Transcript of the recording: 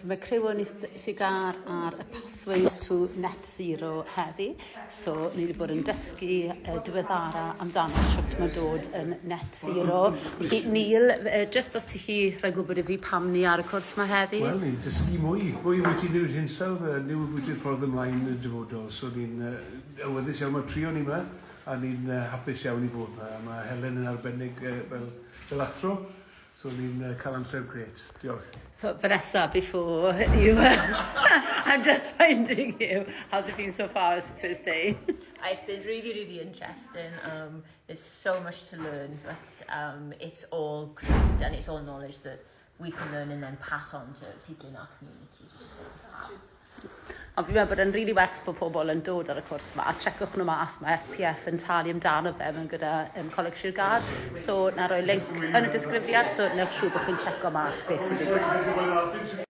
Mae crywon ni sigar ar y pathways to net zero heddi. So, ni wedi bod yn dysgu diweddara amdano sut mae dod yn net zero. Felly, Neil, just os ti chi rhaid gwybod I fi pam ni ar y cwrs mae heddi? Wel, ni'n dysgu mwy. Mwy wedi newid hinsawdd, newid bwyty'r ffordd ymlaen y dyfodol. So, ni'n awyddus iawn, mae trio ni yma, a ni'n hapus iawn I fod yma. Mae Helen yn arbennig fel athro. So ni'n cael amser grêt. Diolch. So, Vanessa, before you, I'm just finding you. How's it been so far as the first day? It's been really, really interesting. There's so much to learn, but it's all great and it's all knowledge that we can learn and then pass on to people in our communities, which is fantastic. Ond fi'n meddwl bod yn rili werth bod pobl yn dod ar y cwrs yma a checwch nhw mas, mae SPF yn talu amdano fe mewn gyda Coleg Sir Gâr. So, na roi link yn y disgrifiad, so newch siŵr bod chi'n checo mas beth sy'n digwydd.